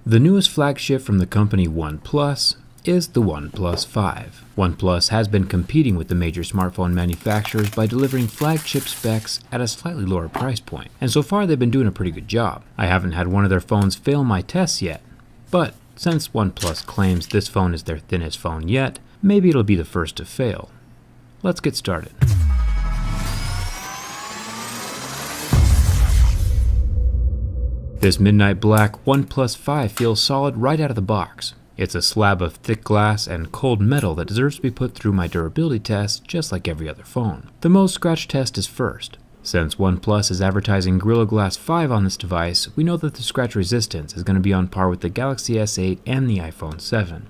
The newest flagship from the company OnePlus is the OnePlus 5. OnePlus has been competing with the major smartphone manufacturers by delivering flagship specs at a slightly lower price point, and so far they've been doing a pretty good job. I haven't had one of their phones fail my tests yet, but since OnePlus claims this phone is their thinnest phone yet, maybe it'll be the first to fail. Let's get started. This midnight black OnePlus 5 feels solid right out of the box. It's a slab of thick glass and cold metal that deserves to be put through my durability test just like every other phone. The most scratch test is first. Since OnePlus is advertising Gorilla Glass 5 on this device, we know that the scratch resistance is going to be on par with the Galaxy S8 and the iPhone 7.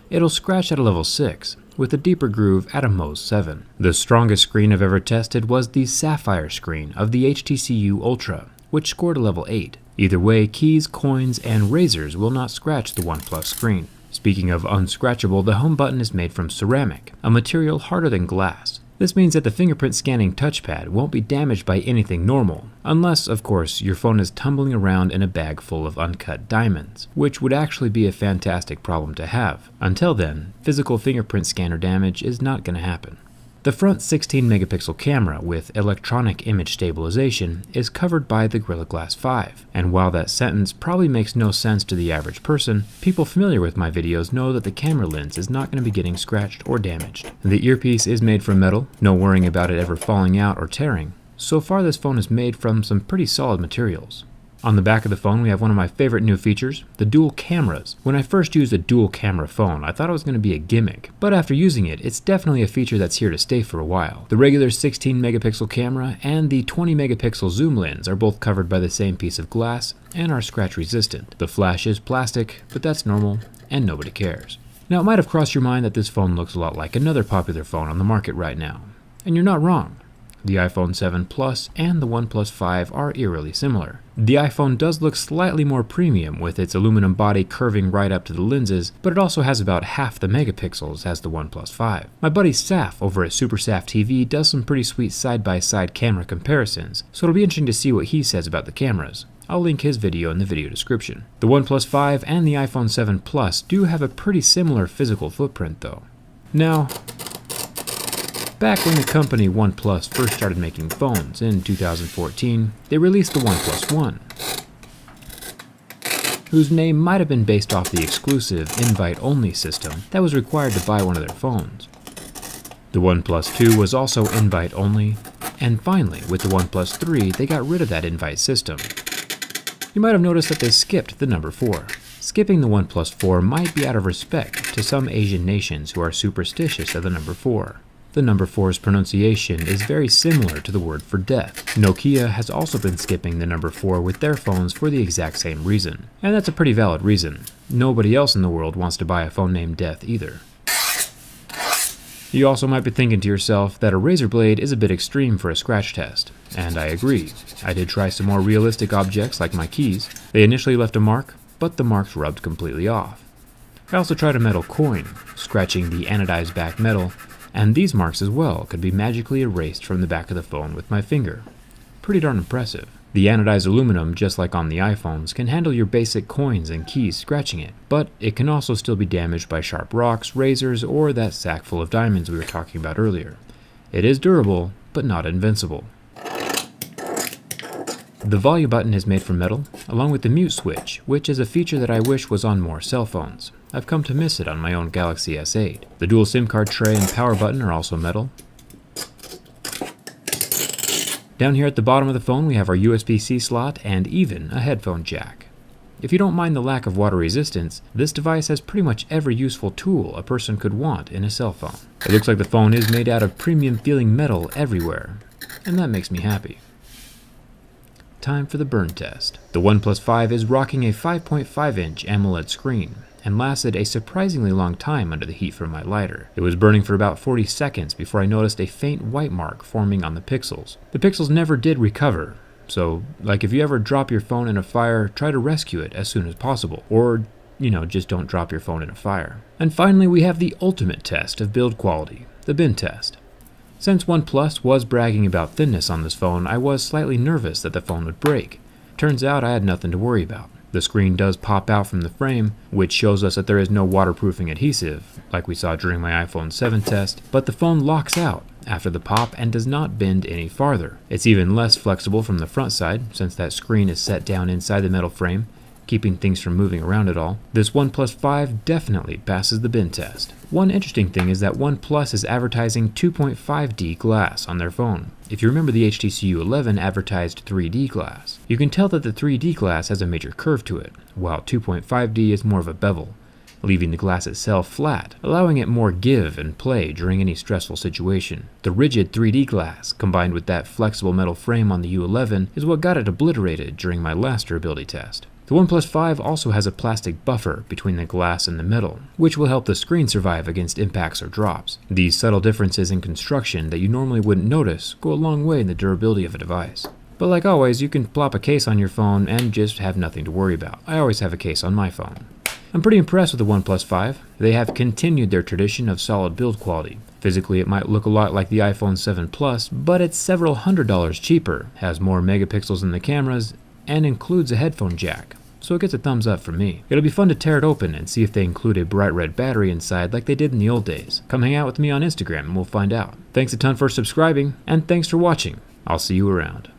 It'll scratch at a level 6, with a deeper groove at a Mohs 7. The strongest screen I've ever tested was the Sapphire screen of the HTC Ultra, which scored a level 8. Either way, keys, coins, and razors will not scratch the OnePlus screen. Speaking of unscratchable, the home button is made from ceramic, a material harder than glass. This means that the fingerprint scanning touchpad won't be damaged by anything normal, unless, of course, your phone is tumbling around in a bag full of uncut diamonds, which would actually be a fantastic problem to have. Until then, physical fingerprint scanner damage is not going to happen. The front 16-megapixel camera with electronic image stabilization is covered by the Gorilla Glass 5, and while that sentence probably makes no sense to the average person, people familiar with my videos know that the camera lens is not going to be getting scratched or damaged. The earpiece is made from metal, no worrying about it ever falling out or tearing. So far this phone is made from some pretty solid materials. On the back of the phone we have one of my favorite new features, the dual cameras. When I first used a dual camera phone, I thought it was going to be a gimmick, but after using it, it's definitely a feature that's here to stay for a while. The regular 16-megapixel camera and the 20-megapixel zoom lens are both covered by the same piece of glass and are scratch resistant. The flash is plastic, but that's normal and nobody cares. Now it might have crossed your mind that this phone looks a lot like another popular phone on the market right now, and you're not wrong. The iPhone 7 Plus and the OnePlus 5 are eerily similar. The iPhone does look slightly more premium with its aluminum body curving right up to the lenses, but it also has about half the megapixels as the OnePlus 5. My buddy Saf over at SuperSaf TV does some pretty sweet side-by-side camera comparisons, so it'll be interesting to see what he says about the cameras. I'll link his video in the video description. The OnePlus 5 and the iPhone 7 Plus do have a pretty similar physical footprint though. Now, back when the company OnePlus first started making phones in 2014, they released the OnePlus One, whose name might have been based off the exclusive invite-only system that was required to buy one of their phones. The OnePlus 2 was also invite-only, and finally, with the OnePlus 3, they got rid of that invite system. You might have noticed that they skipped the number 4. Skipping the OnePlus 4 might be out of respect to some Asian nations who are superstitious of the number 4. The number 4's pronunciation is very similar to the word for death. Nokia has also been skipping the number 4 with their phones for the exact same reason. And that's a pretty valid reason. Nobody else in the world wants to buy a phone named Death either. You also might be thinking to yourself that a razor blade is a bit extreme for a scratch test. And I agree. I did try some more realistic objects like my keys. They initially left a mark, but the marks rubbed completely off. I also tried a metal coin, scratching the anodized back metal, and these marks as well could be magically erased from the back of the phone with my finger. Pretty darn impressive. The anodized aluminum, just like on the iPhones, can handle your basic coins and keys scratching it, but it can also still be damaged by sharp rocks, razors, or that sack full of diamonds we were talking about earlier. It is durable, but not invincible. The volume button is made from metal, along with the mute switch, which is a feature that I wish was on more cell phones. I've come to miss it on my own Galaxy S8. The dual SIM card tray and power button are also metal. Down here at the bottom of the phone we have our USB-C slot and even a headphone jack. If you don't mind the lack of water resistance, this device has pretty much every useful tool a person could want in a cell phone. It looks like the phone is made out of premium feeling metal everywhere, and that makes me happy. Time for the burn test. The OnePlus 5 is rocking a 5.5-inch AMOLED screen and lasted a surprisingly long time under the heat from my lighter. It was burning for about 40 seconds before I noticed a faint white mark forming on the pixels. The pixels never did recover, so like if you ever drop your phone in a fire, try to rescue it as soon as possible, or just don't drop your phone in a fire. And finally we have the ultimate test of build quality, the bin test. Since OnePlus was bragging about thinness on this phone, I was slightly nervous that the phone would break. Turns out I had nothing to worry about. The screen does pop out from the frame, which shows us that there is no waterproofing adhesive, like we saw during my iPhone 7 test, but the phone locks out after the pop and does not bend any farther. It's even less flexible from the front side, since that screen is set down inside the metal frame, keeping things from moving around at all. This OnePlus 5 definitely passes the bend test. One interesting thing is that OnePlus is advertising 2.5D glass on their phone. If you remember, the HTC U11 advertised 3D glass. You can tell that the 3D glass has a major curve to it, while 2.5D is more of a bevel, leaving the glass itself flat, allowing it more give and play during any stressful situation. The rigid 3D glass, combined with that flexible metal frame on the U11, is what got it obliterated during my last durability test. The OnePlus 5 also has a plastic buffer between the glass and the metal, which will help the screen survive against impacts or drops. These subtle differences in construction that you normally wouldn't notice go a long way in the durability of a device. But like always, you can plop a case on your phone and just have nothing to worry about. I always have a case on my phone. I'm pretty impressed with the OnePlus 5. They have continued their tradition of solid build quality. Physically, it might look a lot like the iPhone 7 Plus, but it's several $100s cheaper, has more megapixels in the cameras, and includes a headphone jack, so it gets a thumbs up from me. It'll be fun to tear it open and see if they include a bright red battery inside like they did in the old days. Come hang out with me on Instagram and we'll find out. Thanks a ton for subscribing, and thanks for watching. I'll see you around.